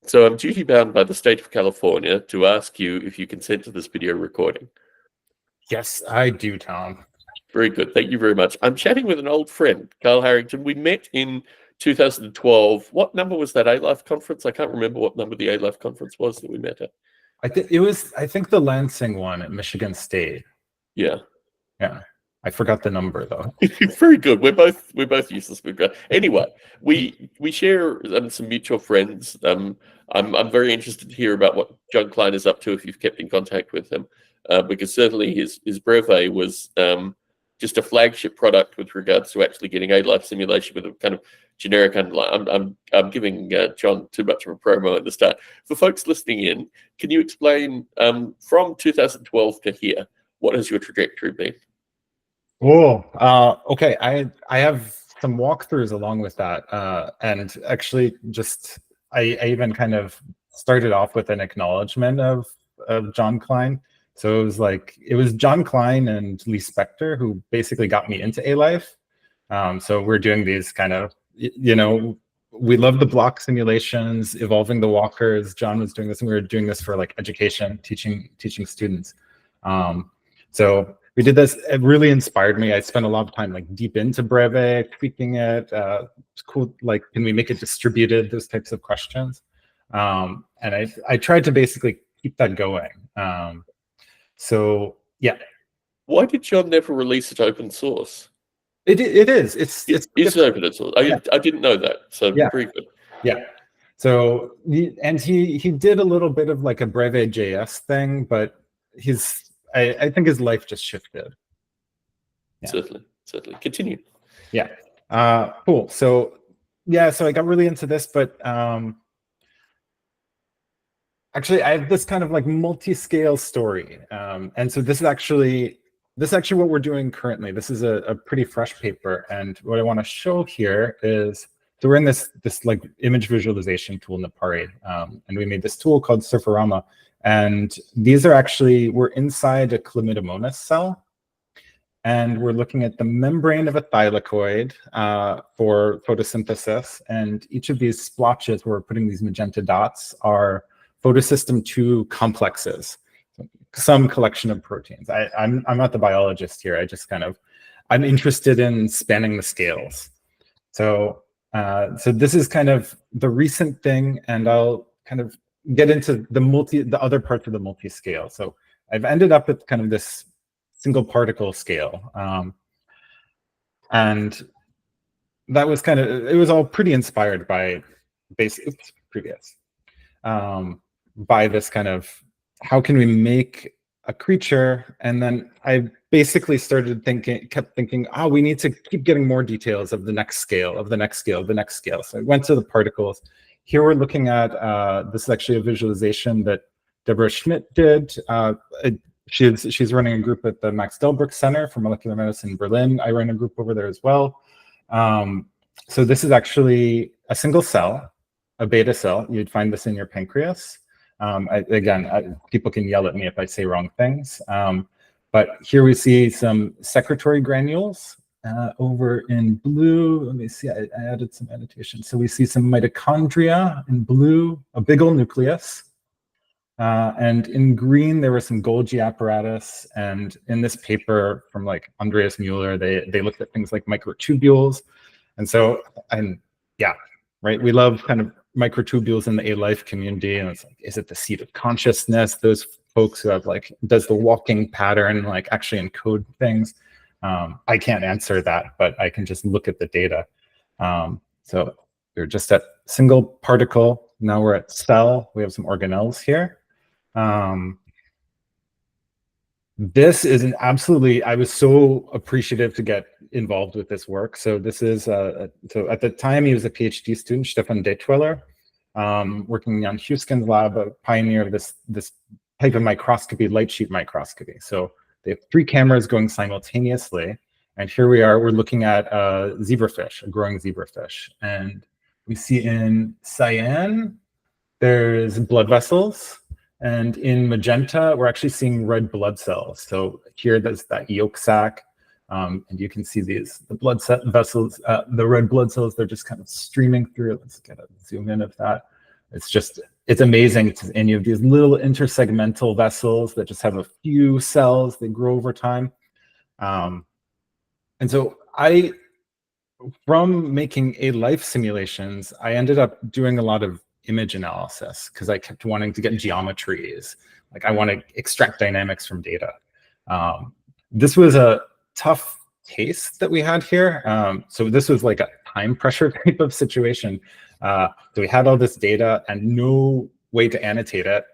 So I'm duty bound by the state of California to ask you if you consent to this video recording. Yes, I do, Tom. Very good. Thank you very much. I'm chatting with an old friend, Carl Harrington. We met in 2012. What number was that A-Life conference? I can't remember what number the A-Life conference was that we met at. I think the Lansing one at Michigan State. Yeah. Yeah. I forgot the number though. Very good. We're both useless. Anyway, we share some mutual friends. I'm very interested to hear about what John Klein is up to if you've kept in contact with him, because certainly his brevet was just a flagship product with regards to actually getting A-Life simulation with a kind of generic underline. I'm giving John too much of a promo at the start. For folks listening in, can you explain from 2012 to here, what has your trajectory been? Oh, okay. I have some walkthroughs along with that, and actually, I even kind of started off with an acknowledgement of John Klein. So it was John Klein and Lee Spector who basically got me into A-Life. So we're doing these kind of, we love the block simulations, evolving the walkers. John was doing this, and we were doing this for like education, teaching students. So we did this. It really inspired me. I spent a lot of time like deep into Brevet, tweaking it. It's cool. Like, can we make it distributed? Those types of questions. And I tried to basically keep that going. So yeah. Why did John never release it open source? It is. It's open source. I didn't know that. So yeah. Very good. Yeah. So he did a little bit of like a Brevet JS thing, but I think his life just shifted. Yeah. Certainly. Continue. Yeah. Cool. So yeah, so I got really into this, but actually I have this kind of like multi-scale story. And so this is actually what we're doing currently. This is a pretty fresh paper. And what I want to show here is, so we're in this like image visualization tool in the Parade. And we made this tool called Surferama. And these are we're inside a chlamydomonas cell. And we're looking at the membrane of a thylakoid for photosynthesis. And each of these splotches where we're putting these magenta dots are photosystem 2 complexes, some collection of proteins. I'm not the biologist here. I'm interested in spanning the scales. So this is kind of the recent thing, and I'll kind of get into the other parts of the multi-scale. So I've ended up at kind of this single particle scale. And that was it was all pretty inspired by by this kind of, how can we make a creature? And then I basically kept thinking, oh, we need to keep getting more details of the next scale, of the next scale, of the next scale. So I went to the particles. Here we're looking at, this is actually a visualization that Deborah Schmidt did. She's running a group at the Max Delbruck Center for Molecular Medicine in Berlin. I run a group over there as well. So this is actually a single cell, a beta cell. You'd find this in your pancreas. People can yell at me if I say wrong things. But here we see some secretory granules. Over in blue, let me see, I added some annotation. So we see some mitochondria in blue, a big old nucleus. And in green, there was some Golgi apparatus. And in this paper from like Andreas Mueller, they looked at things like microtubules. And so, right, we love kind of microtubules in the A-Life community. And it's like, is it the seat of consciousness? Those folks who have like, does the walking pattern like actually encode things? I can't answer that, but I can just look at the data. So we're just at single particle. Now we're at cell. We have some organelles here. This is I was so appreciative to get involved with this work. So this is, so at the time he was a PhD student, Stefan Detweller, working on Huesken's lab, a pioneer of this type of microscopy, light sheet microscopy. So they have 3 cameras going simultaneously. And here we are, we're looking at a zebrafish, a growing zebrafish. And we see in cyan, there's blood vessels. And in magenta, we're actually seeing red blood cells. So here, there's that yolk sac. And you can see the blood vessels, the red blood cells, they're just kind of streaming through. Let's get a zoom in of that. It's just it's amazing. And you have these little intersegmental vessels that just have a few cells. They grow over time. And so from making a life simulations, I ended up doing a lot of image analysis because I kept wanting to get geometries. Like I want to extract dynamics from data. This was a tough case that we had here. So this was like a time pressure type of situation. So we had all this data and no way to annotate it.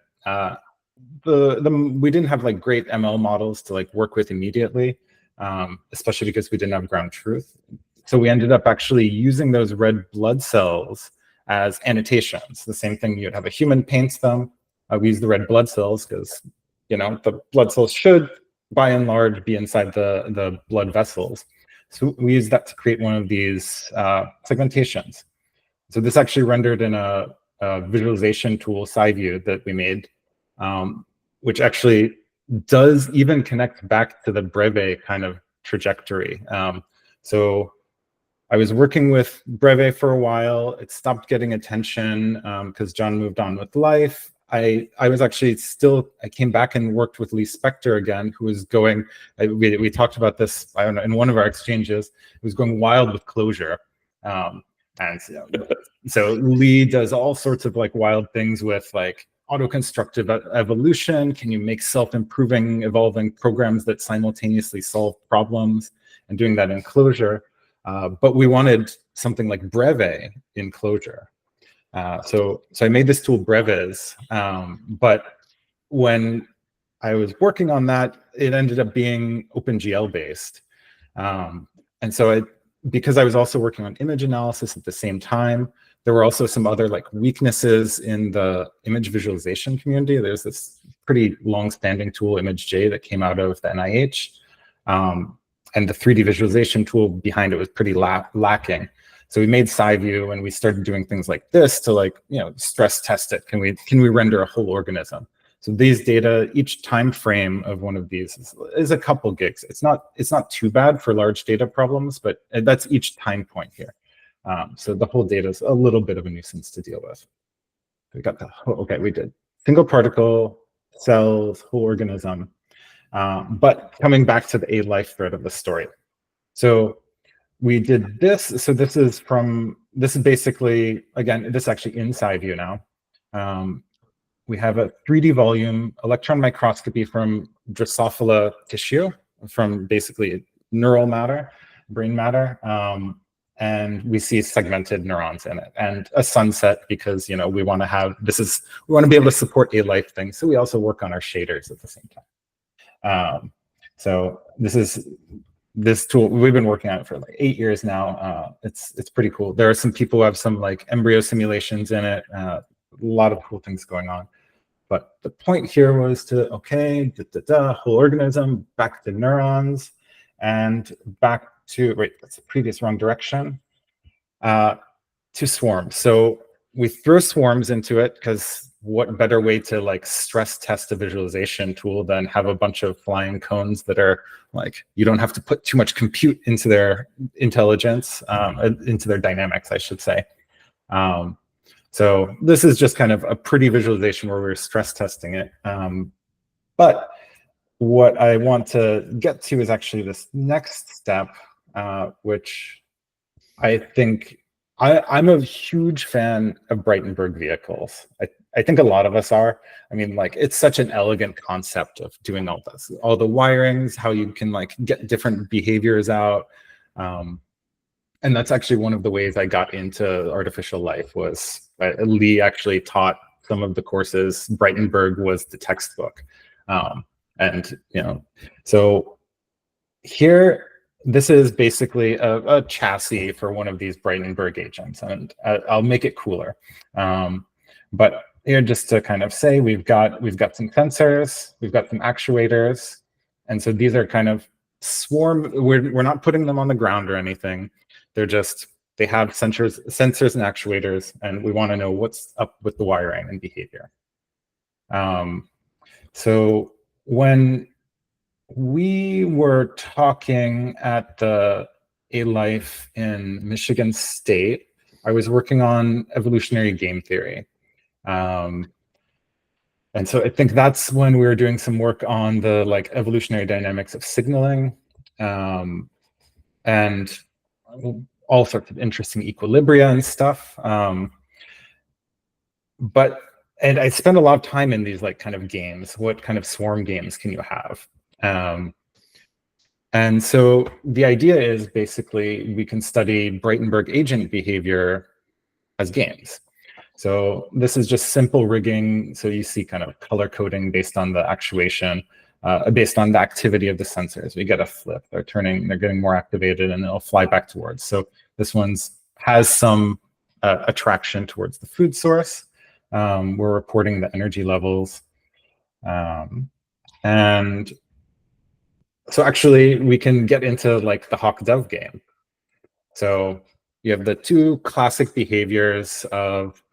We didn't have like great ML models to like work with immediately, especially because we didn't have ground truth. So we ended up actually using those red blood cells as annotations. The same thing, you'd have a human paints them. We use the red blood cells because, you know, the blood cells should, by and large, be inside the blood vessels. So we use that to create one of these segmentations. So this actually rendered in a visualization tool, SciView, that we made, which actually does even connect back to the Breve kind of trajectory. So I was working with Breve for a while. It stopped getting attention because John moved on with life. I was actually I came back and worked with Lee Spector again, who was going, we talked about this, I don't know, in one of our exchanges, he was going wild with Clojure. And so Lee does all sorts of like wild things with like auto-constructive evolution. Can you make self-improving, evolving programs that simultaneously solve problems, and doing that in Clojure? But we wanted something like Breve in Clojure. So I made this tool Breves, but when I was working on that, it ended up being OpenGL based. And so because I was also working on image analysis at the same time, there were also some other like weaknesses in the image visualization community. There's this pretty long-standing tool, ImageJ, that came out of the NIH. And the 3D visualization tool behind it was pretty lacking. So we made SciView and we started doing things like this to like, you know, stress test it. Can we render a whole organism? So these data, each time frame of one of these is a couple gigs. It's not too bad for large data problems, but that's each time point here. So the whole data is a little bit of a nuisance to deal with. We got okay, we did single particle, cells, whole organism. But coming back to the A life thread of the story. So we did this. So this is basically, again, this is actually in SciView now. We have a 3D volume electron microscopy from Drosophila tissue, from basically neural matter, brain matter. And we see segmented neurons in it, and a sunset because, you know, we want to be able to support a life thing. So we also work on our shaders at the same time. So this tool, we've been working on it for like 8 years now. It's pretty cool. There are some people who have some like embryo simulations in it. A lot of cool things going on. But the point here was to, okay, whole organism, back to neurons, and back to, wait, that's the previous wrong direction, to swarms. So we throw swarms into it because what better way to like stress test a visualization tool than have a bunch of flying cones that are like, you don't have to put too much compute into their intelligence, into their dynamics, I should say. So this is just kind of a pretty visualization where we're stress testing it. But what I want to get to is actually this next step, which I think I'm a huge fan of Breitenberg vehicles. I think a lot of us are. I mean, like, it's such an elegant concept of doing all this, all the wirings, how you can like get different behaviors out. And that's actually one of the ways I got into artificial life was Lee actually taught some of the courses. Breitenberg was the textbook. And, you know, so here, this is basically a chassis for one of these Breitenberg agents, and I'll make it cooler. But here, just to kind of say, we've got some sensors, we've got some actuators, and so these are kind of swarm. We're not putting them on the ground or anything. They have sensors and actuators, and we want to know what's up with the wiring and behavior. So when we were talking at the A-Life in Michigan State, I was working on evolutionary game theory. And so I think that's when we were doing some work on the like evolutionary dynamics of signaling, and all sorts of interesting equilibria and stuff. And I spend a lot of time in these like kind of games. What kind of swarm games can you have? And so the idea is basically we can study Breitenberg agent behavior as games. So this is just simple rigging. So you see kind of color coding based on the actuation, based on the activity of the sensors. We get a flip, they're getting more activated, and it'll fly back towards. So this one's has some attraction towards the food source. We're reporting the energy levels. And so actually we can get into like the hawk-dove game. So you have the two classic behaviors of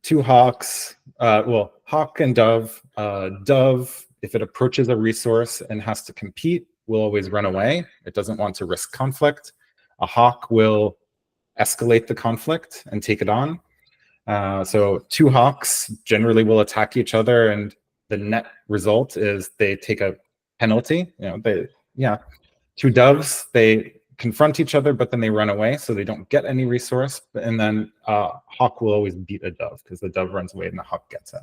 two hawks, hawk and dove. Dove, if it approaches a resource and has to compete, will always run away. It doesn't want to risk conflict. A hawk will escalate the conflict and take it on. So two hawks generally will attack each other, and the net result is they take a penalty. Two doves, they confront each other, but then they run away, so they don't get any resource. And then hawk will always beat a dove because the dove runs away and the hawk gets it.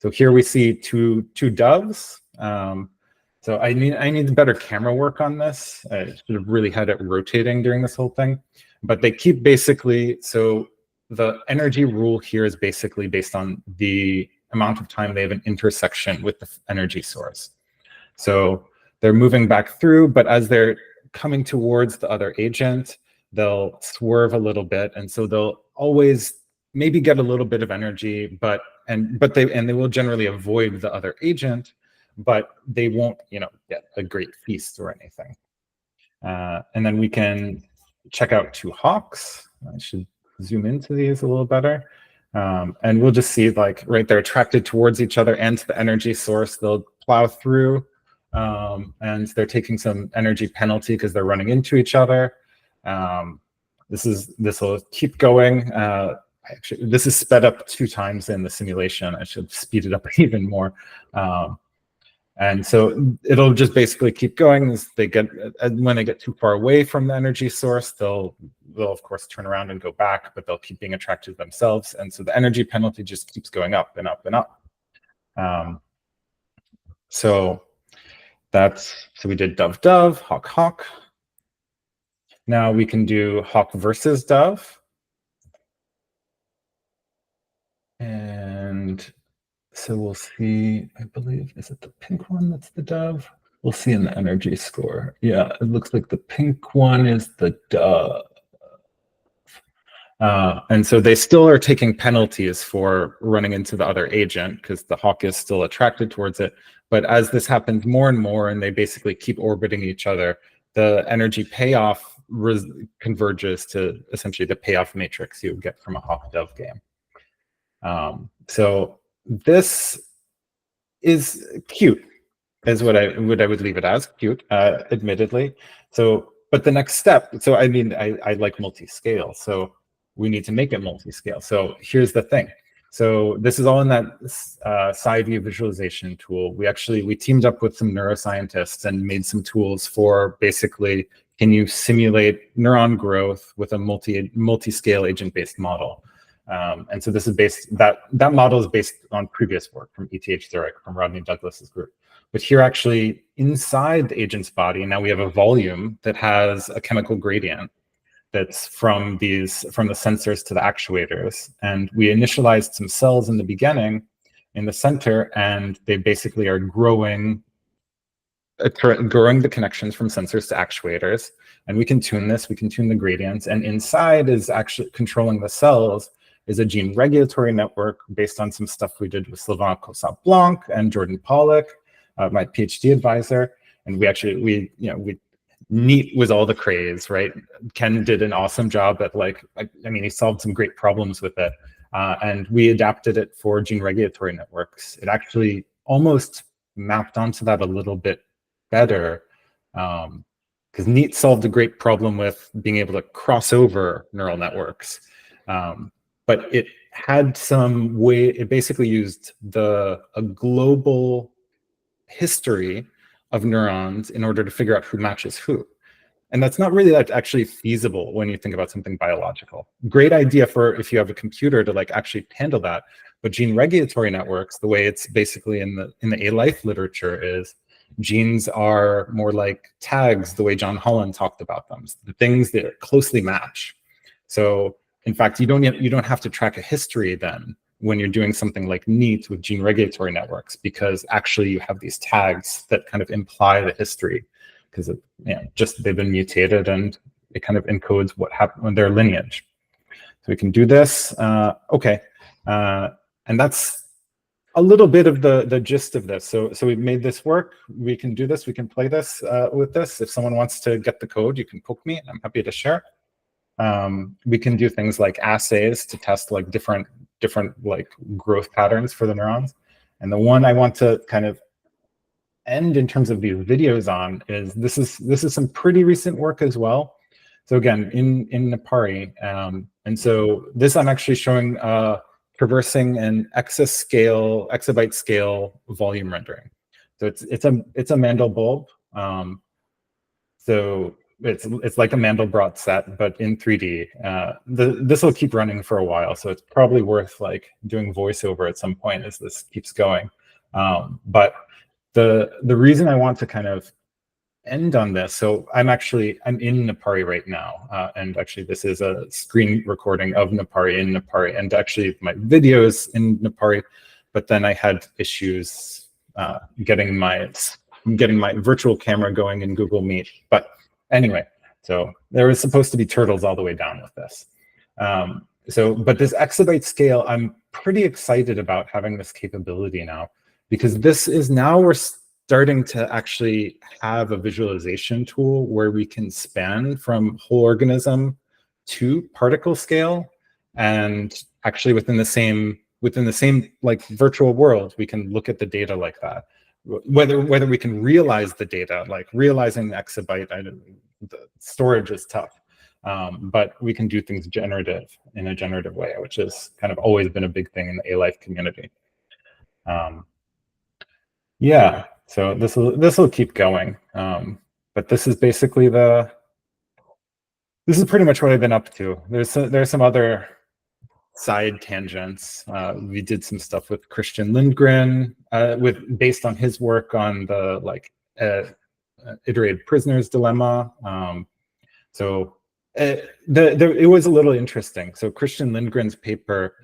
So here we see two doves. So I need better camera work on this. I should have really had it rotating during this whole thing. But they keep basically, so the energy rule here is basically based on the amount of time they have an intersection with the energy source. So they're moving back through, but as they're coming towards the other agent, they'll swerve a little bit, and so they'll always maybe get a little bit of energy, but they will generally avoid the other agent, but they won't, get a great feast or anything. And then we can check out two hawks. I should zoom into these a little better. And we'll just see, like, right, they're attracted towards each other and to the energy source. They'll plow through, and they're taking some energy penalty because they're running into each other. This will keep going. Actually, this is sped up 2 times in the simulation. I should speed it up even more. And so it'll just basically keep going as when they get too far away from the energy source, they'll of course turn around and go back, but they'll keep being attracted themselves. And so the energy penalty just keeps going up and up and up. So we did dove, hawk. Now we can do hawk versus dove. And so we'll see, I believe, is it the pink one that's the dove? We'll see in the energy score. Yeah, it looks like the pink one is the dove. And so they still are taking penalties for running into the other agent because the hawk is still attracted towards it. But as this happens more and more, and they basically keep orbiting each other, the energy payoff converges to essentially the payoff matrix you would get from a hawk-dove game. So this is cute, is what I would leave it as, cute, admittedly. So, but the next step, so I mean, I like multi-scale, so we need to make it multi-scale. So here's the thing. So this is all in that side view visualization tool. We teamed up with some neuroscientists and made some tools for basically, can you simulate neuron growth with a multi-scale agent-based model? And so this is that model is based on previous work from ETH Zurich, from Rodney Douglas's group. But here actually inside the agent's body, now we have a volume that has a chemical gradient that's from the sensors to the actuators. And we initialized some cells in the beginning in the center, and they basically are growing the connections from sensors to actuators. And we can tune this, we can tune the gradients. And inside is actually controlling the cells is a gene regulatory network based on some stuff we did with Sylvain Cossat-Blanc and Jordan Pollack, my PhD advisor. And we neat was all the craze, right? Ken did an awesome job at he solved some great problems with it. And we adapted it for gene regulatory networks. It actually almost mapped onto that a little bit better, because NEAT solved a great problem with being able to cross over neural networks. But it had some way, it basically used a global history of neurons in order to figure out who matches who. And that's not really that actually feasible when you think about something biological. Great idea for if you have a computer to like actually handle that. But gene regulatory networks, the way it's basically in the A-life literature is genes are more like tags, the way John Holland talked about them, the things that closely match. So in fact, you don't have to track a history then when you're doing something like NEAT with gene regulatory networks, because actually you have these tags that kind of imply the history, because just they've been mutated and it kind of encodes what happened in their lineage. So we can do this. Okay. And that's a little bit of the gist of this. So we've made this work. We can do this. We can play this with this. If someone wants to get the code, you can poke me. I'm happy to share. We can do things like assays to test like different like growth patterns for the neurons. And the one I want to kind of end in terms of these videos on is this is some pretty recent work as well. So again, in Nipari, and so this I'm actually showing traversing an exabyte scale volume rendering. So it's a Mandelbrot bulb. So it's like a Mandelbrot set, but in 3D. This will keep running for a while, so it's probably worth like doing voiceover at some point as this keeps going. But the reason I want to kind of end on this, so I'm in Nipari right now, and actually this is a screen recording of Nipari in Nipari, and actually my videos in Nipari, but then I had issues getting my virtual camera going in Google Meet. But anyway, so there was supposed to be turtles all the way down with this. But this exabyte scale, I'm pretty excited about having this capability now, because this is now we're starting to actually have a visualization tool where we can span from whole organism to particle scale, and actually within the same like virtual world, we can look at the data like that. Whether we can realize the data, like realizing the exabyte, the storage is tough, but we can do things in a generative way, which has kind of always been a big thing in the A-life community. Yeah, so this will keep going, but this is basically this is pretty much what I've been up to. There's some other side tangents. We did some stuff with Christian Lindgren, based on his work on the iterated prisoner's dilemma. So it was a little interesting. So Christian Lindgren's paper,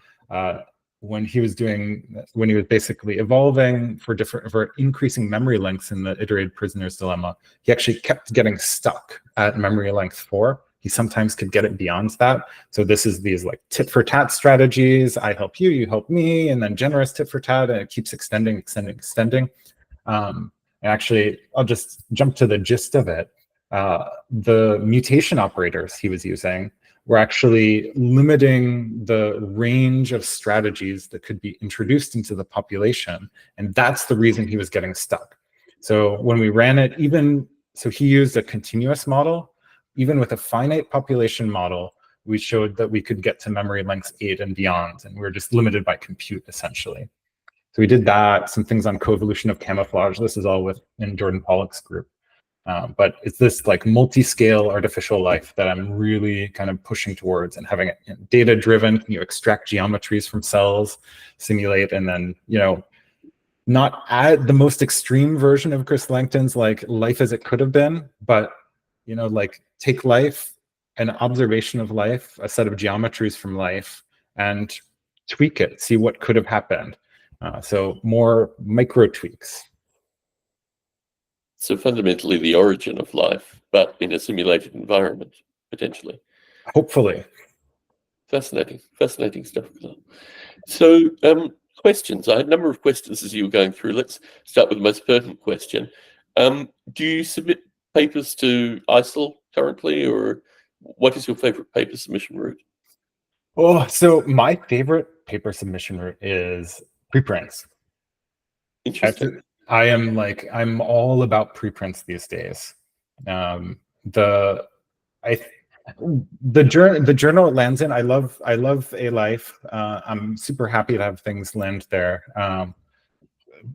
when he was basically evolving for increasing memory lengths in the iterated prisoner's dilemma, he actually kept getting stuck at memory length 4. He sometimes could get it beyond that. So this is these like tit for tat strategies. I help you, you help me, and then generous tit for tat, and it keeps extending. And actually, I'll just jump to the gist of it. The mutation operators he was using were actually limiting the range of strategies that could be introduced into the population. And that's the reason he was getting stuck. So when we ran it, so he used a continuous model. Even with a finite population model, we showed that we could get to memory lengths 8 and beyond, and we were just limited by compute, essentially. So we did that, some things on coevolution of camouflage. This is all in Jordan Pollock's group. But it's this like multi-scale artificial life that I'm really kind of pushing towards, and having it data-driven. You extract geometries from cells, simulate, and then, not add the most extreme version of Chris Langton's like life as it could have been, but like take life, an observation of life, a set of geometries from life, and tweak it, see what could have happened. So more micro tweaks. So fundamentally the origin of life, but in a simulated environment, potentially. Hopefully. Fascinating stuff. So questions. I had a number of questions as you were going through. Let's start with the most pertinent question. Do you submit papers to ISIL currently, or what is your favorite paper submission route? Oh, so my favorite paper submission route is preprints. Interesting. I'm all about preprints these days. The journal it lands in, I love A Life. I'm super happy to have things land there.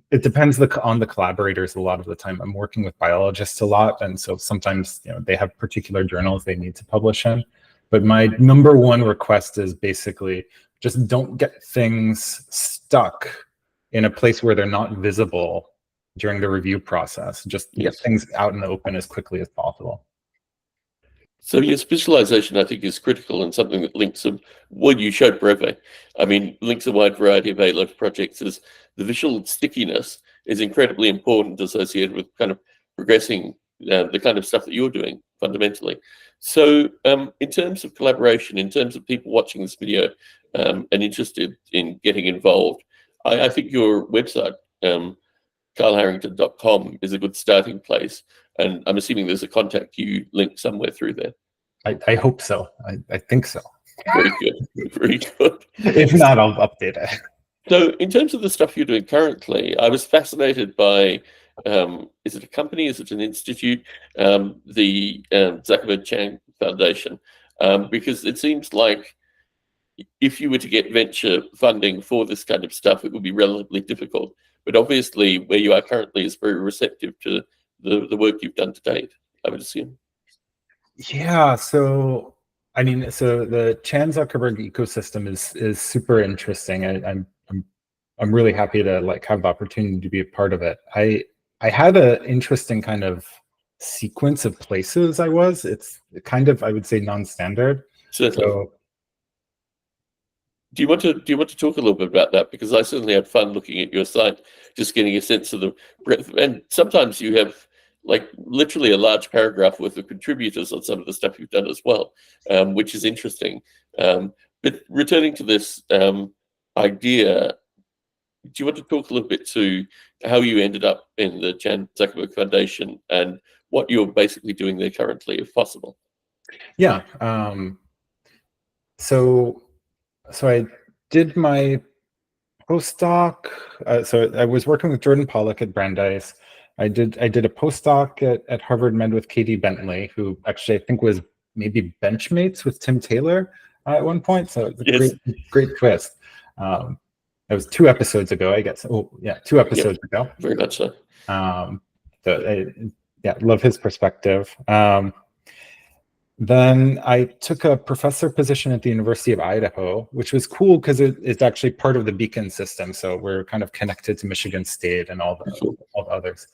It depends on the collaborators a lot of the time. I'm working with biologists a lot, and so sometimes they have particular journals they need to publish in. But my number one request is basically just don't get things stuck in a place where they're not visible during the review process. Just get things out in the open as quickly as possible. So your specialization, I think, is critical and something that links what you showed Breve. I mean, links a wide variety of A-Life projects. Is the visual stickiness is incredibly important associated with kind of progressing the kind of stuff that you're doing fundamentally. So in terms of collaboration, in terms of people watching this video and interested in getting involved, I think your website, carlharrington.com, is a good starting place. And I'm assuming there's a contact you link somewhere through there. I hope so. I think so. Very good. Very good. If not, I'll update it. So in terms of the stuff you're doing currently, I was fascinated by, is it a company? Is it an institute? The Zuckerberg Chang Foundation, because it seems like if you were to get venture funding for this kind of stuff, it would be relatively difficult. But obviously, where you are currently is very receptive to the work you've done to date, I would assume. Yeah, so I mean, so the Chan Zuckerberg ecosystem is super interesting. I'm really happy to have the opportunity to be a part of it. I had an interesting kind of sequence of places I was. It's kind of, I would say, non-standard. Certainly. So, do you want to talk a little bit about that? Because I certainly had fun looking at your site, just getting a sense of the breadth. And sometimes you have literally a large paragraph worth of contributors on some of the stuff you've done as well, which is interesting. But returning to this idea, do you want to talk a little bit to how you ended up in the Chan Zuckerberg Foundation and what you're basically doing there currently, if possible? Yeah. So I did my postdoc. So I was working with Jordan Pollock at Brandeis. I did a postdoc at Harvard Med with Katie Bentley, who actually I think was maybe benchmates with Tim Taylor at one point. So it's a great twist. That was 2 episodes ago, I guess. Oh yeah, 2 episodes ago. Very much so. Love his perspective. Then I took a professor position at the University of Idaho, which was cool because it's actually part of the Beacon system. So we're kind of connected to Michigan State and all the others.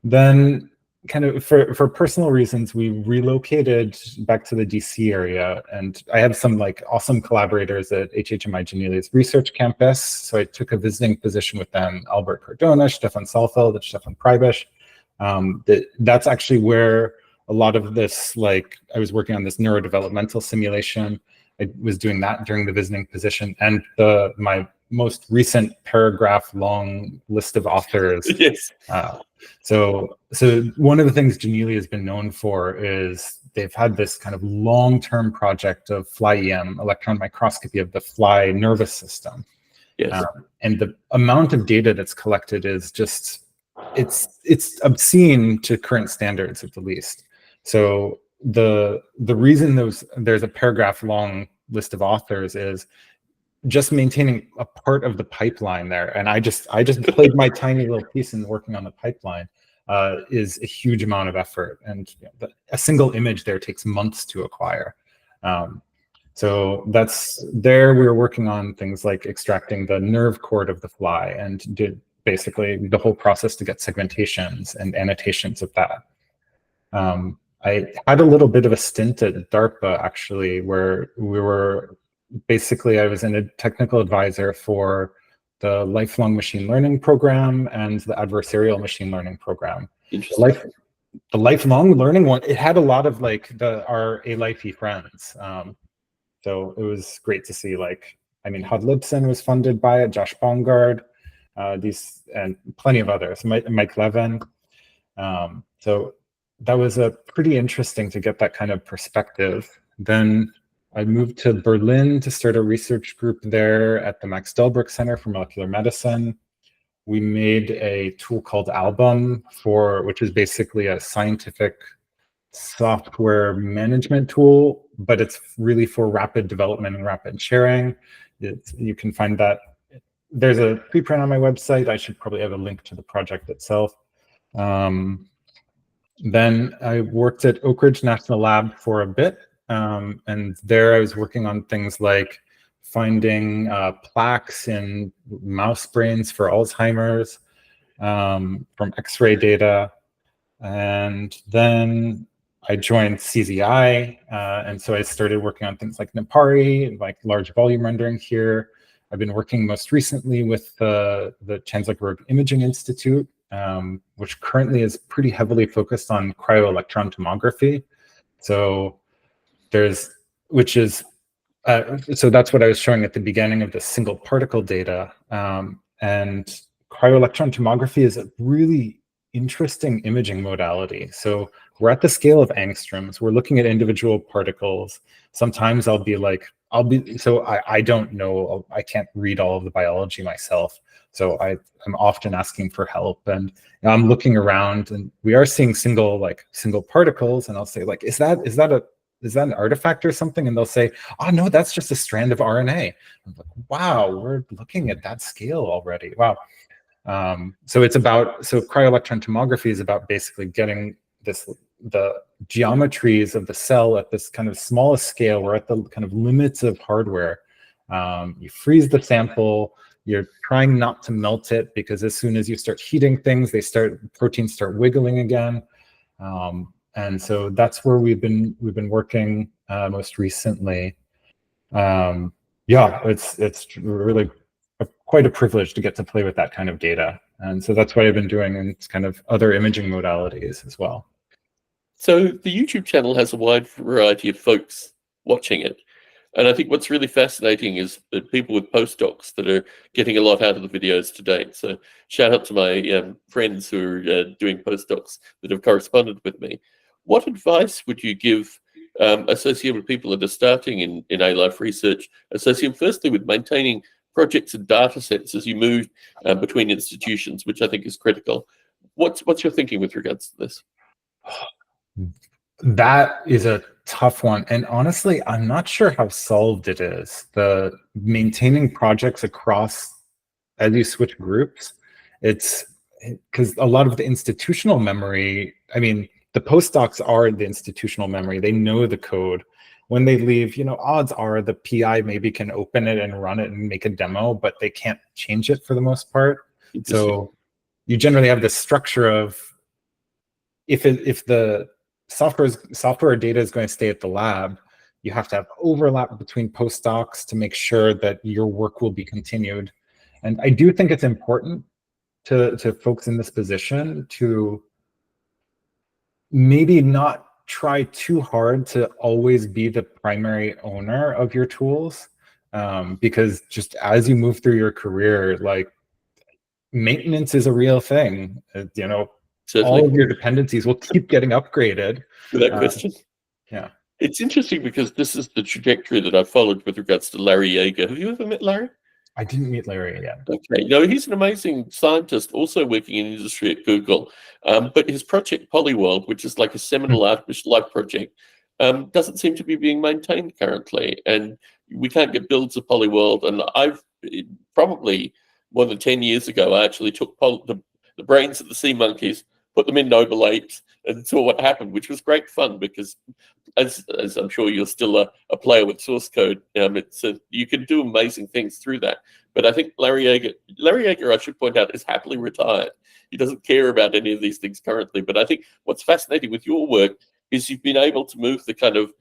Then kind of for personal reasons, we relocated back to the DC area, and I have some awesome collaborators at HHMI Genelia's research campus. So I took a visiting position with them, Albert Cardona, Stefan Saalfeld, and Stefan Preibisch. That's actually where a lot of this, I was working on this neurodevelopmental simulation. I was doing that during the visiting position, and my most recent paragraph-long list of authors. Yes. So one of the things Genelia has been known for is they've had this kind of long-term project of fly-EM, electron microscopy of the fly nervous system. Yes. And the amount of data that's collected is just, it's obscene to current standards at the least. So the reason there's a paragraph-long list of authors is just maintaining a part of the pipeline there, and I just played my tiny little piece in working on the pipeline is a huge amount of effort, and a single image there takes months to acquire. So that's there. We were working on things like extracting the nerve cord of the fly, and did basically the whole process to get segmentations and annotations of that. I had a little bit of a stint at DARPA actually, where we were. Basically, I was a technical advisor for the lifelong machine learning program and the adversarial machine learning program. The lifelong learning one, it had a lot of our A-Lifey friends. So it was great to see Hud Lipson was funded by it, Josh Bongard, and plenty of others, Mike Levin. So that was pretty interesting to get that kind of perspective. Then I moved to Berlin to start a research group there at the Max Delbruck Center for Molecular Medicine. We made a tool called Album, which is basically a scientific software management tool, but it's really for rapid development and rapid sharing. You can find that. There's a preprint on my website. I should probably have a link to the project itself. Then I worked at Oak Ridge National Lab for a bit. And there I was working on things like finding plaques in mouse brains for Alzheimer's from X-ray data. And then I joined CZI. And so I started working on things like Nipari, like large volume rendering here. I've been working most recently with the Chancellor Imaging Institute, which currently is pretty heavily focused on cryo-electron tomography. So so that's what I was showing at the beginning of the single particle data. And cryo-electron tomography is a really interesting imaging modality. So we're at the scale of angstroms. We're looking at individual particles. Sometimes I don't know, I can't read all of the biology myself. So I'm often asking for help, and I'm looking around, and we are seeing single particles, and I'll say like, is that an artifact or something? And they'll say, oh no, that's just a strand of RNA. I'm like, wow, we're looking at that scale already. Wow. So cryo-electron tomography is about basically getting the geometries of the cell at this kind of smallest scale. We're at the kind of limits of hardware. You freeze the sample. You're trying not to melt it, because as soon as you start heating things, proteins start wiggling again. And so that's where we've been working most recently. It's really quite a privilege to get to play with that kind of data. And so that's what I've been doing in kind of other imaging modalities as well. So the YouTube channel has a wide variety of folks watching it. And I think what's really fascinating is that people with postdocs that are getting a lot out of the videos to date. So shout out to my friends who are doing postdocs that have corresponded with me. What advice would you give associated with people that are starting in A-Life research, associated firstly with maintaining projects and data sets as you move between institutions, which I think is critical? What's your thinking with regards to this? That is a tough one. And honestly, I'm not sure how solved it is. The maintaining projects across, as you switch groups, it's because a lot of the institutional memory, I mean, the postdocs are the institutional memory. They know the code. When they leave, odds are the PI maybe can open it and run it and make a demo, but they can't change it for the most part. So you generally have this structure of if the software or data is going to stay at the lab, you have to have overlap between postdocs to make sure that your work will be continued. And I do think it's important to folks in this position to maybe not try too hard to always be the primary owner of your tools, because just as you move through your career, like maintenance is a real thing. Certainly. All of your dependencies will keep getting upgraded. Without question. Yeah. It's interesting because this is the trajectory that I've followed with regards to Larry Yeager. Have you ever met Larry? I didn't meet Larry yet. Okay, he's an amazing scientist, also working in industry at Google. But his project Polyworld, which is like a seminal artificial life project, doesn't seem to be being maintained currently. And we can't get builds of Polyworld. And I've probably more than 10 years ago, I actually took the brains of the sea monkeys, put them in noble apes, and saw what happened, which was great fun because, as I'm sure you're still a player with source code, you can do amazing things through that. But I think Larry Yeager, I should point out, is happily retired. He doesn't care about any of these things currently. But I think what's fascinating with your work is you've been able to move the kind of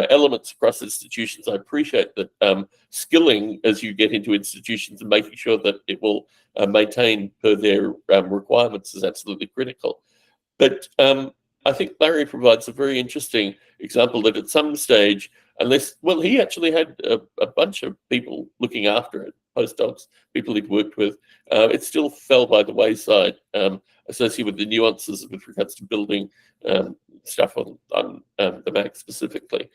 elements across institutions. I appreciate that skilling as you get into institutions and making sure that it will maintain per their requirements is absolutely critical. But I think Larry provides a very interesting example that at some stage, he actually had a bunch of people looking after it, postdocs, people he'd worked with, it still fell by the wayside, associated with the nuances with regards to building stuff on the Mac specifically.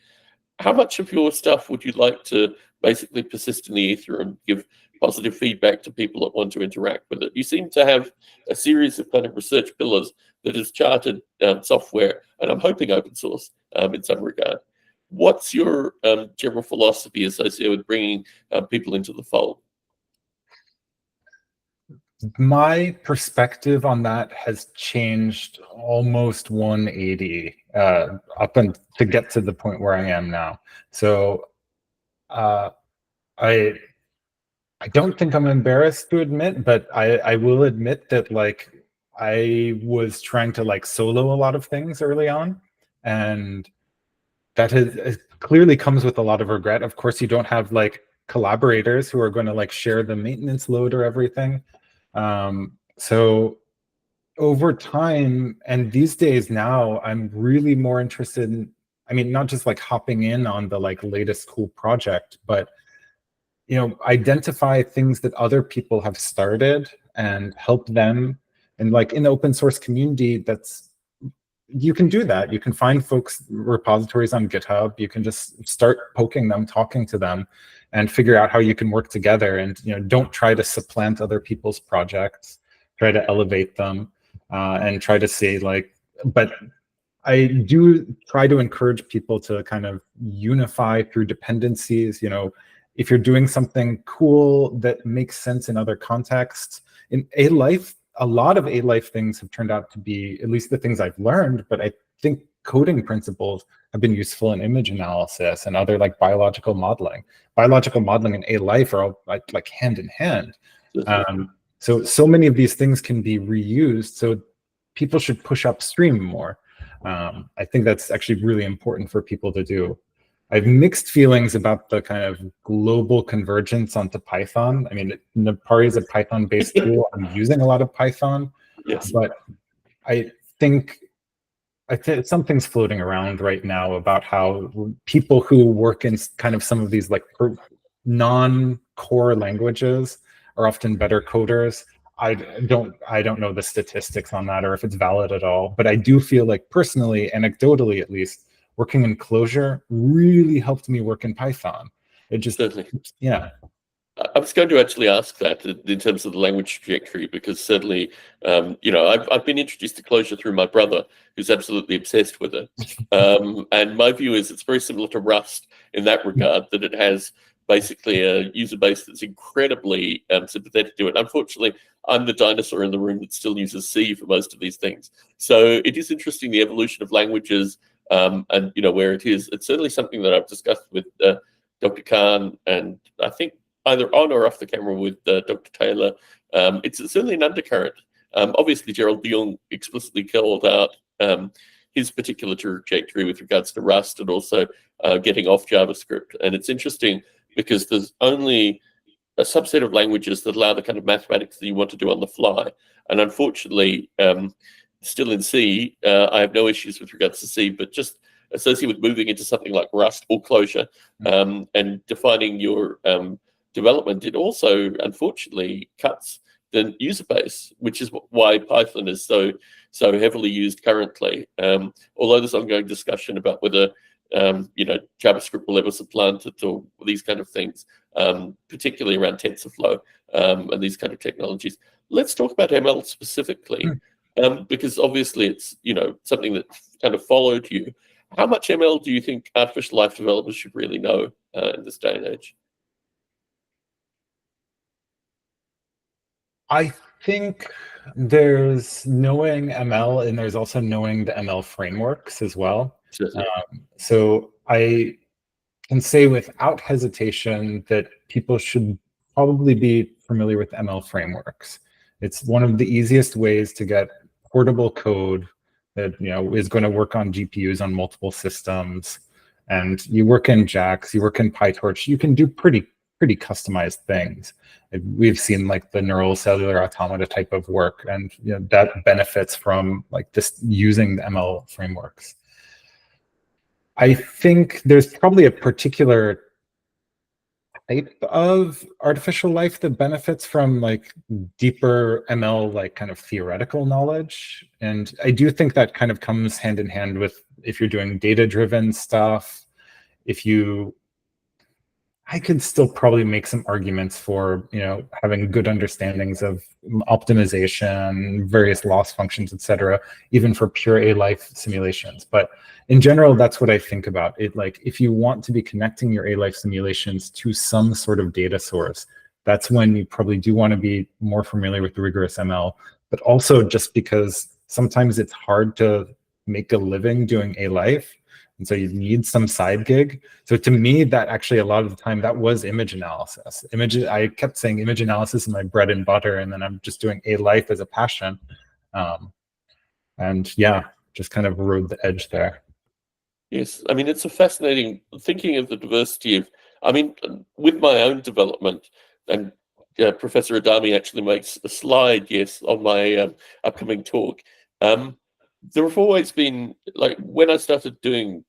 How much of your stuff would you like to basically persist in the ether and give positive feedback to people that want to interact with it? You seem to have a series of kind of research pillars that has charted software, and I'm hoping open source in some regard. What's your general philosophy associated with bringing people into the fold? My perspective on that has changed almost 180 up and to get to the point where I am now. So I don't think I'm embarrassed to admit, but I will admit that like I was trying to like solo a lot of things early on, and that has clearly comes with a lot of regret. Of course, you don't have like collaborators who are going to like share the maintenance load or everything. So over time, and these days now, I'm really more interested in, I mean, not just like hopping in on the like latest cool project, but identify things that other people have started and help them. And like in the open source community, you can do that. You can find folks repositories on GitHub. You can just start poking them, talking to them, and figure out how you can work together. And don't try to supplant other people's projects. Try to elevate them, and try to say like. But I do try to encourage people to kind of unify through dependencies. If you're doing something cool that makes sense in other contexts, in A-Life, a lot of A-Life things have turned out to be, at least the things I've learned, but I think coding principles have been useful in image analysis and other like biological modeling. Biological modeling and A-Life are all like hand in hand. So many of these things can be reused. So people should push upstream more. I think that's actually really important for people to do. I have mixed feelings about the kind of global convergence onto Python. I mean, Napari is a Python-based tool. I'm using a lot of Python, yes, but I think something's floating around right now about how people who work in kind of some of these like non-core languages are often better coders. I don't know the statistics on that or if it's valid at all, but I do feel like personally, anecdotally at least, working in Clojure really helped me work in Python. It just, certainly. Yeah. I was going to actually ask that in terms of the language trajectory, because certainly, I've been introduced to Clojure through my brother, who's absolutely obsessed with it. And my view is it's very similar to Rust in that regard, that it has basically a user base that's incredibly sympathetic to it. Unfortunately, I'm the dinosaur in the room that still uses C for most of these things. So it is interesting, the evolution of languages, and where it is. It's certainly something that I've discussed with Dr. Khan, and I think either on or off the camera with Dr. Taylor. It's certainly an undercurrent. Obviously, Gerald de Jong explicitly called out his particular trajectory with regards to Rust and also getting off JavaScript. And it's interesting because there's only a subset of languages that allow the kind of mathematics that you want to do on the fly. And unfortunately, still in C, I have no issues with regards to C, but just associated with moving into something like Rust or Clojure and defining your development, it also unfortunately cuts the user base, which is why Python is so heavily used currently. Although there's ongoing discussion about whether JavaScript will ever supplant it or these kind of things, particularly around TensorFlow and these kind of technologies. Let's talk about ML specifically, because obviously it's something that kind of followed you. How much ML do you think artificial life developers should really know in this day and age? I think there's knowing ML and there's also knowing the ML frameworks as well. So I can say without hesitation that people should probably be familiar with ML frameworks. It's one of the easiest ways to get portable code that is going to work on GPUs on multiple systems. And you work in JAX, you work in PyTorch, you can do pretty customized things. We've seen like the neural cellular automata type of work, and that benefits from like just using the ML frameworks. I think there's probably a particular type of artificial life that benefits from like deeper ML, like kind of theoretical knowledge. And I do think that kind of comes hand in hand with if you're doing data-driven stuff, if you I could still probably make some arguments for, having good understandings of optimization, various loss functions, etc., even for pure A life simulations. But in general, that's what I think about it. Like, if you want to be connecting your A life simulations to some sort of data source, that's when you probably do want to be more familiar with rigorous ML. But also just because sometimes it's hard to make a living doing A life, and so you need some side gig. So to me, that actually a lot of the time that was image analysis. I kept saying image analysis is my bread and butter, and then I'm just doing A life as a passion. And yeah, just kind of rode the edge there. Yes, I mean, it's a fascinating thinking of the diversity of, I mean, with my own development, and Professor Adami actually makes a slide, yes, on my upcoming talk. There have always been, like, when I started doing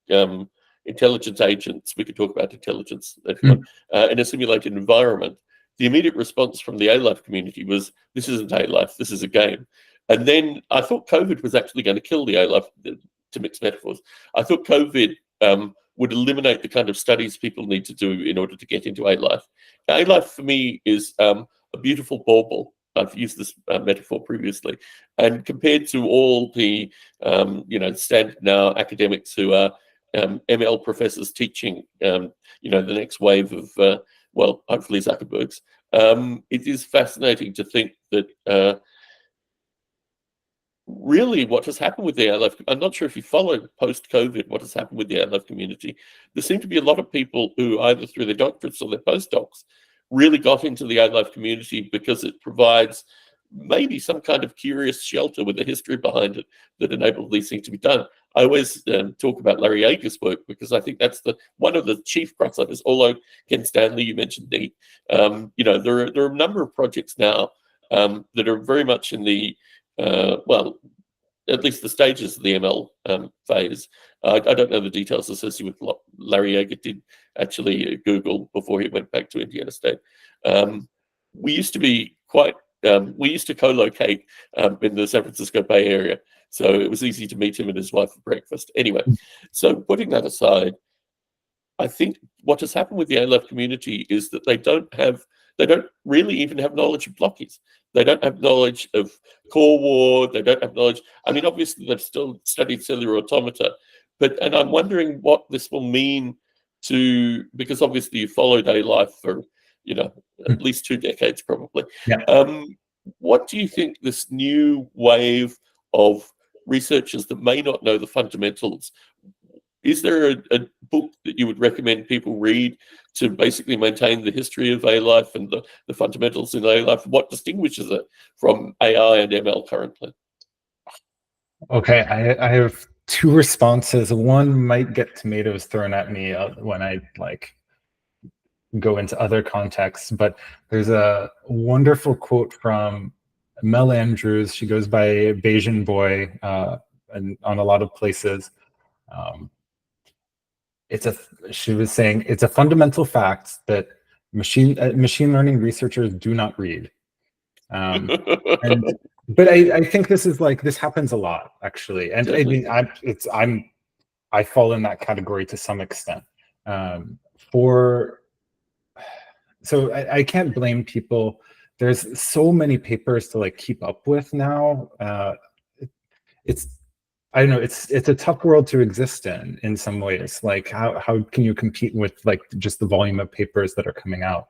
intelligence agents, we could talk about intelligence if you want, in a simulated environment, the immediate response from the A-Life community was, this isn't A-Life, this is a game. And then I thought COVID was actually going to kill the A-Life, to mix metaphors. I thought COVID would eliminate the kind of studies people need to do in order to get into A-Life. A-Life for me is a beautiful bauble. I've used this metaphor previously, and compared to all the standard now academics who are ML professors teaching the next wave of hopefully Zuckerberg's, it is fascinating to think that really what has happened with the A-Life, I'm not sure if you followed post-COVID what has happened with the A-Life community. There seem to be a lot of people who either through their doctorates or their postdocs really got into the A-Life community because it provides maybe some kind of curious shelter with a history behind it that enabled these things to be done. I always talk about Larry Ager's work because I think that's one of the chief crossovers. Although Ken Stanley, you mentioned Neat, there are a number of projects now that are very much in the at least the stages of the ML phase. I don't know the details associated with what Larry Ager did actually at Google before he went back to Indiana State. We used to be we used to co-locate in the San Francisco Bay Area, so it was easy to meet him and his wife for breakfast. Anyway, so putting that aside, I think what has happened with the A-Life community is that they don't really even have knowledge of blockies. They don't have knowledge of core war. They don't have knowledge. I mean, obviously, they've still studied cellular automata, and I'm wondering what this will mean because obviously you followed A-Life for, at least 2 decades, probably. Yeah. What do you think this new wave of researchers that may not know the fundamentals, is there a book that you would recommend people read to basically maintain the history of A-Life and the fundamentals in A-Life? What distinguishes it from AI and ML currently? Okay, I have 2 responses. One might get tomatoes thrown at me when I go into other contexts, but there's a wonderful quote from Mel Andrews. She goes by Bayesian Boy and on a lot of places. She was saying it's a fundamental fact that machine learning researchers do not read. But I think this happens a lot, actually, and I mean I fall in that category to some extent. So I can't blame people. There's so many papers to keep up with now. I don't know, it's a tough world to exist in some ways. Like how can you compete with just the volume of papers that are coming out?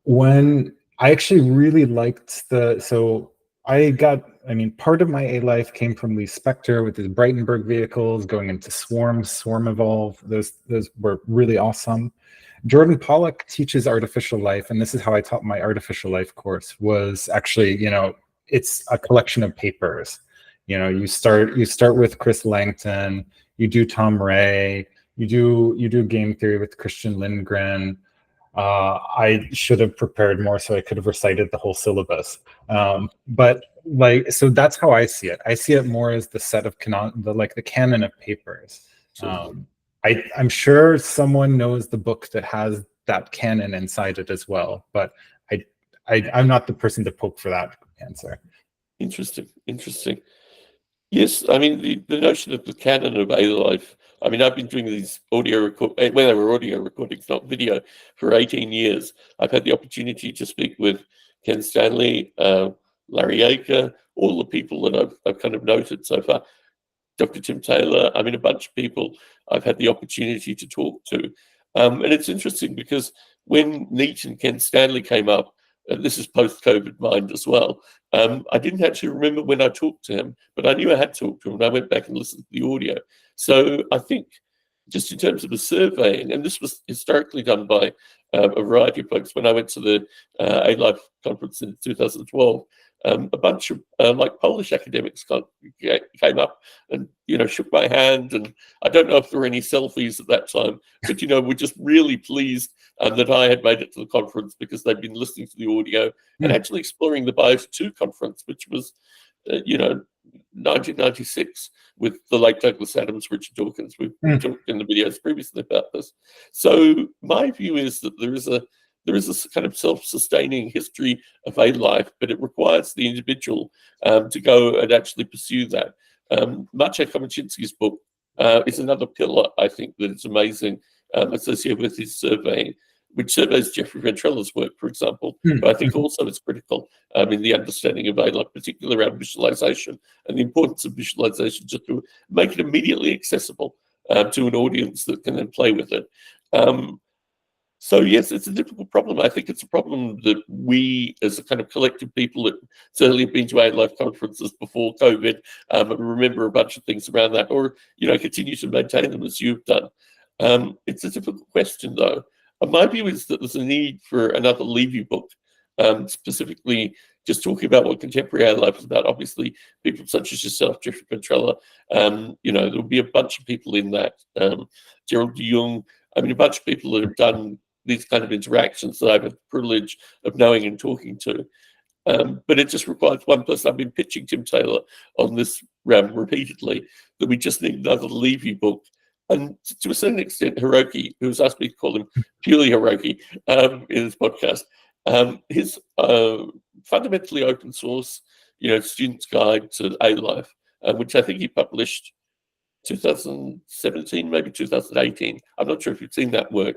When I actually really liked part of my A-Life came from Lee Spector with his Breitenberg vehicles going into Swarm Evolve. Those were really awesome. Jordan Pollack teaches artificial life, and this is how I taught my artificial life course, was actually, it's a collection of papers. You start with Chris Langton, you do Tom Ray, you do game theory with Christian Lindgren. I should have prepared more so I could have recited the whole syllabus. But so that's how I see it. I see it more as the set of the canon of papers. I'm sure someone knows the book that has that canon inside it as well, but I'm not the person to poke for that answer. Interesting. Yes, I mean the notion of the canon of A life. I mean, I've been doing these audio when they were audio recordings, not video, for 18 years. I've had the opportunity to speak with Ken Stanley, Larry Aker, all the people that I've kind of noted so far. Dr. Tim Taylor. I mean, a bunch of people I've had the opportunity to talk to. And it's interesting because when Neat and Ken Stanley came up, and this is post-COVID mind as well, I didn't actually remember when I talked to him, but I knew I had talked to him, and I went back and listened to the audio. So I think just in terms of the surveying, and this was historically done by a variety of folks. When I went to the A-Life conference in 2012, a bunch of like Polish academics came up and shook my hand, and I don't know if there were any selfies at that time, but we're just really pleased that I had made it to the conference because they'd been listening to the audio and actually exploring the Bios 2 conference, which was 1996 with the late Douglas Adams, Richard Dawkins. We've talked in the videos previously about this. So my view is that there is a kind of self-sustaining history of a life, but it requires the individual to go and actually pursue that. Maciej Komaczynski's book is another pillar, I think, that is amazing, associated with his surveying, which surveys Jeffrey Ventrella's work, for example, but I think also it's critical in the understanding of A-Life, particularly around visualization and the importance of visualization just to make it immediately accessible to an audience that can then play with it. So yes, it's a difficult problem. I think it's a problem that we, as a kind of collective people that certainly have been to A-Life conferences before COVID, remember a bunch of things around that, or continue to maintain them as you've done. It's a difficult question, though. My view is that there's a need for another Levy book, specifically just talking about what contemporary A-Life is about. Obviously, people such as yourself, Jeffrey Ventrella, there'll be a bunch of people in that. Gerald de Jong, I mean, a bunch of people that have done these kind of interactions that I've had the privilege of knowing and talking to. But it just requires one person. I've been pitching Tim Taylor on this repeatedly, that we just need another Levy book. And to a certain extent, Hiroki, who's asked me to call him purely Hiroki in his podcast, his fundamentally open source, student's guide to A-Life, which I think he published 2017, maybe 2018. I'm not sure if you've seen that work.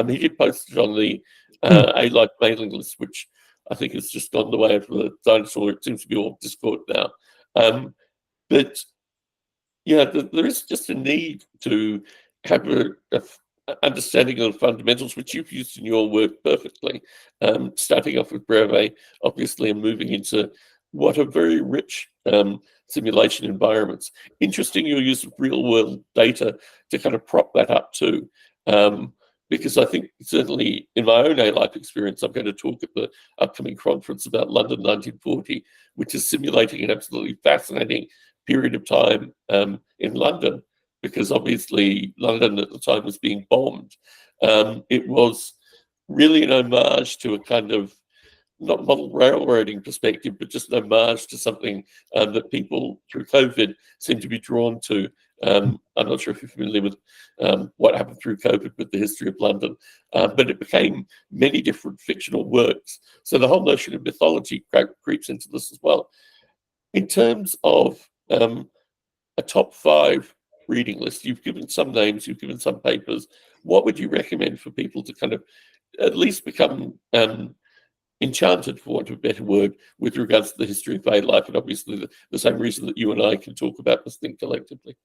He did post it on the A-Life mailing list, which I think has just gone the way of the dinosaur. It seems to be all Discord now. But yeah, there is just a need to have a understanding of the fundamentals, which you've used in your work perfectly, starting off with Breve, obviously, and moving into what are very rich simulation environments. Interesting your use of real-world data to kind of prop that up too, because I think certainly in my own A-Life experience, I'm going to talk at the upcoming conference about London 1940, which is simulating an absolutely fascinating period of time in London, because obviously London at the time was being bombed. It was really an homage to a kind of, not model railroading perspective, but just an homage to something that people through COVID seem to be drawn to. I'm not sure if you're familiar with what happened through COVID with the history of London, but it became many different fictional works. So the whole notion of mythology creeps into this as well. In terms of a top 5 reading list, you've given some names, you've given some papers. What would you recommend for people to kind of at least become enchanted, for want of a better word, with regards to the history of A-Life, and obviously the same reason that you and I can talk about this thing collectively?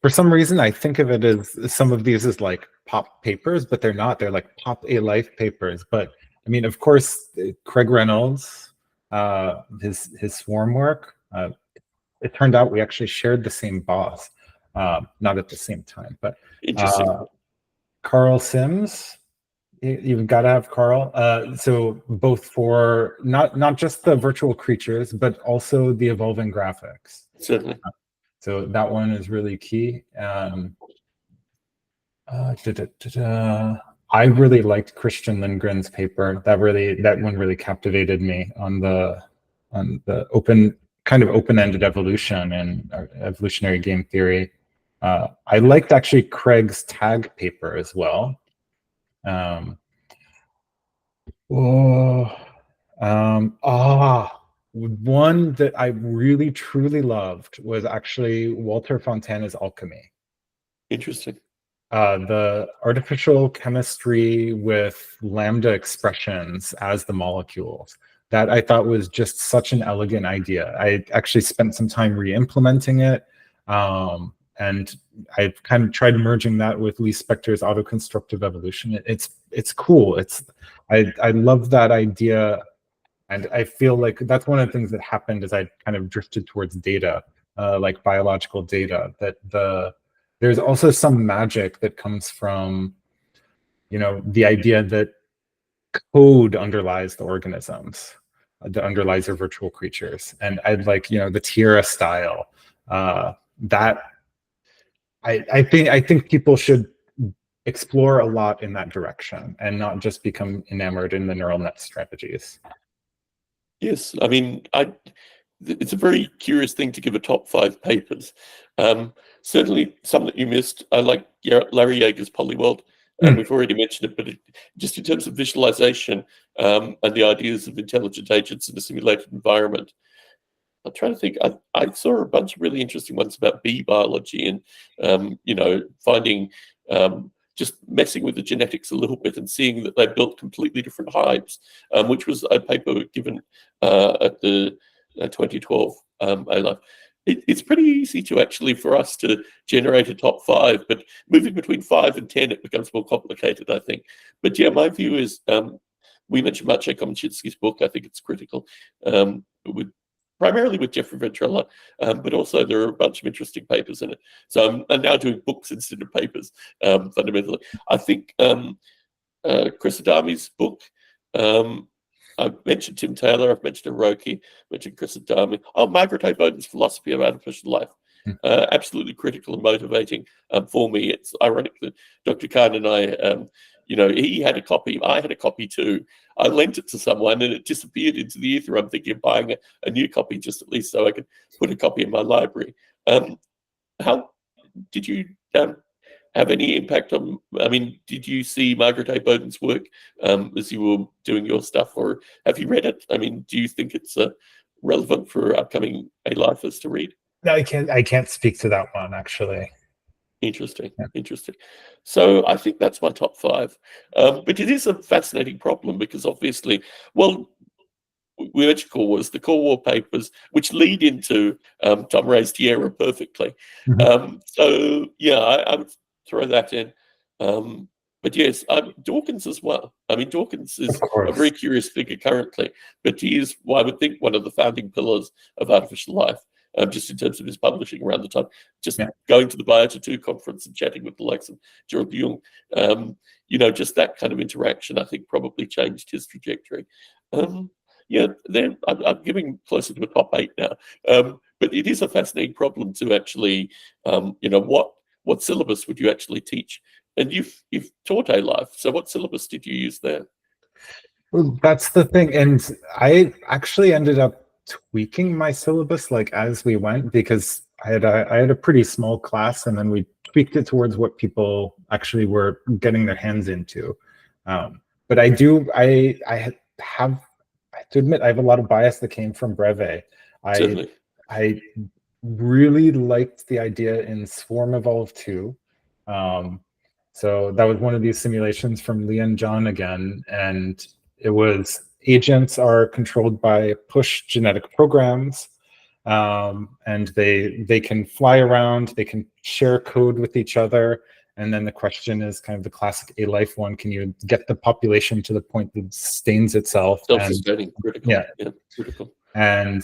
For some reason, I think of it as some of these as like pop papers, but they're not. They're like pop A-Life papers. But I mean, of course, Craig Reynolds, his swarm work. It turned out we actually shared the same boss, not at the same time, but Interesting. Carl Sims. You've got to have Carl. So both for not just the virtual creatures, but also the evolving graphics. Certainly. So that one is really key. I really liked Christian Lindgren's paper. That one really captivated me on the open-ended evolution and evolutionary game theory. I liked actually Craig's tag paper as well. One that I really truly loved was actually Walter Fontana's Alchemy. Interesting. The artificial chemistry with lambda expressions as the molecules. That I thought was just such an elegant idea. I actually spent some time re-implementing it. And I've kind of tried merging that with Lee Spector's autoconstructive evolution. It's cool. I love that idea. And I feel like that's one of the things that happened as I kind of drifted towards data, like biological data, that there's also some magic that comes from, the idea that code underlies the organisms, that underlies their virtual creatures. And I'd like, the Tierra style, that I think people should explore a lot in that direction and not just become enamored in the neural net strategies. Yes, I mean, it's a very curious thing to give a top 5 papers. Certainly some that you missed. I like Larry Yeager's Polyworld, and we've already mentioned it, but just in terms of visualization and the ideas of intelligent agents in a simulated environment, I'm trying to think. I saw a bunch of really interesting ones about bee biology and, finding just messing with the genetics a little bit and seeing that they built completely different hives, which was a paper given at the 2012 A-Life. It's pretty easy to actually for us to generate a top 5, but moving between 5 and 10, it becomes more complicated, I think. But yeah, my view is we mentioned Maciej Komaczynski's book. I think it's critical. Primarily with Jeffrey Ventrella, but also there are a bunch of interesting papers in it. So I'm now doing books instead of papers, fundamentally. I think Chris Adami's book, I've mentioned Tim Taylor, I've mentioned Hiroki, mentioned Chris Adami. Oh, Margaret A. Bowden's Philosophy of Artificial Life. Absolutely critical and motivating for me. It's ironic that Dr. Khan and I, he had a copy, I had a copy too. I lent it to someone and it disappeared into the ether. I'm thinking of buying a new copy just at least so I could put a copy in my library. How did you have any impact on, did you see Margaret A. Bowden's work as you were doing your stuff, or have you read it? Do you think it's relevant for upcoming A-Lifers to read? No, I can't speak to that one, actually. Interesting. So I think that's my top 5. But it is a fascinating problem because obviously, well, we mentioned Core Wars, the Core War papers, which lead into Tom Ray's Tierra perfectly. So yeah, I would throw that in. But yes, Dawkins as well. Dawkins is a very curious figure currently, but he is, I would think, one of the founding pillars of artificial life. Just in terms of his publishing around the time, going to the Biota 2 conference and chatting with the likes of Gerald Jung, just that kind of interaction, I think, probably changed his trajectory. Then I'm giving closer to a top 8 now, but it is a fascinating problem to actually, what syllabus would you actually teach? And you've taught A-Life, so what syllabus did you use there? Well, that's the thing, and I actually ended up tweaking my syllabus as we went, because I had a pretty small class, and then we tweaked it towards what people actually were getting their hands into. But I have to admit, I have a lot of bias that came from Breve. I really liked the idea in Swarm Evolve 2. So that was one of these simulations from Lee and John again, and it was agents are controlled by push genetic programs, and they can fly around, they can share code with each other, and then the question is kind of the classic A-Life one: can you get the population to the point that it sustains itself? Self-sustaining, critical. Yeah, critical. And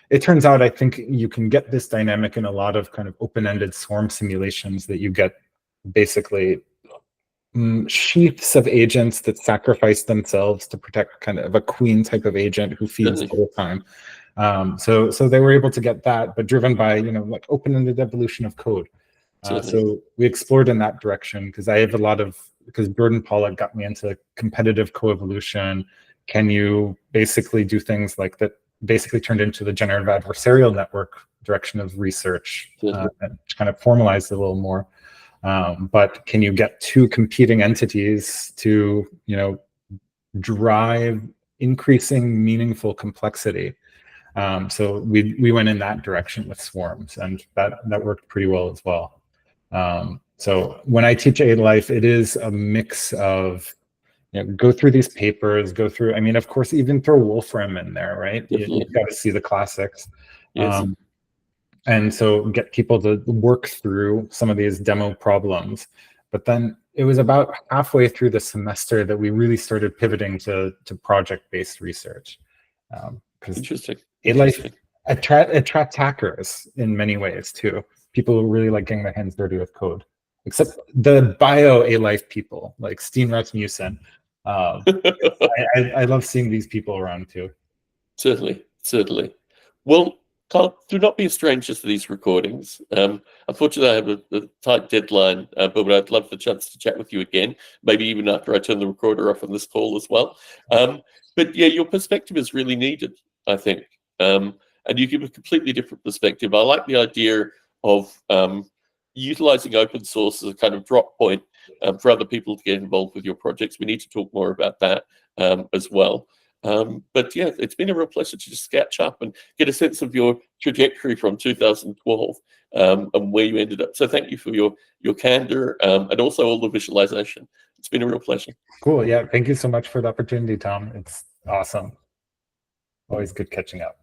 it turns out I think you can get this dynamic in a lot of kind of open-ended swarm simulations, that you get basically sheaths of agents that sacrifice themselves to protect kind of a queen type of agent who feeds all the time. So they were able to get that, but driven by open-ended evolution of code. So we explored in that direction, because I have because Jordan Pollock got me into competitive coevolution. Can you basically do things like that? Basically turned into the generative adversarial network direction of research, and kind of formalized it a little more. But can you get 2 competing entities to drive increasing meaningful complexity. So we went in that direction with swarms, and that worked pretty well as well. So when I teach A Life, it is a mix of, go through these papers, go through, I mean, of course, even throw Wolfram in there, right? You've got to see the classics. Yes. And so get people to work through some of these demo problems. But then it was about halfway through the semester that we really started pivoting to project-based research. Interesting. It like attracts hackers in many ways too. People who really like getting their hands dirty with code. Except the bio A Life people, like Steen Rasmussen. I love seeing these people around too. Certainly. Well, Carl, do not be a stranger to these recordings. Unfortunately, I have a tight deadline, but I'd love the chance to chat with you again, maybe even after I turn the recorder off on this call as well. But yeah, your perspective is really needed, I think. And you give a completely different perspective. I like the idea of utilizing open source as a kind of drop point for other people to get involved with your projects. We need to talk more about that as well. But yeah, it's been a real pleasure to just catch up and get a sense of your trajectory from 2012 and where you ended up. So thank you for your candor and also all the visualization. It's been a real pleasure. Cool. Yeah. Thank you so much for the opportunity, Tom. It's awesome. Always good catching up.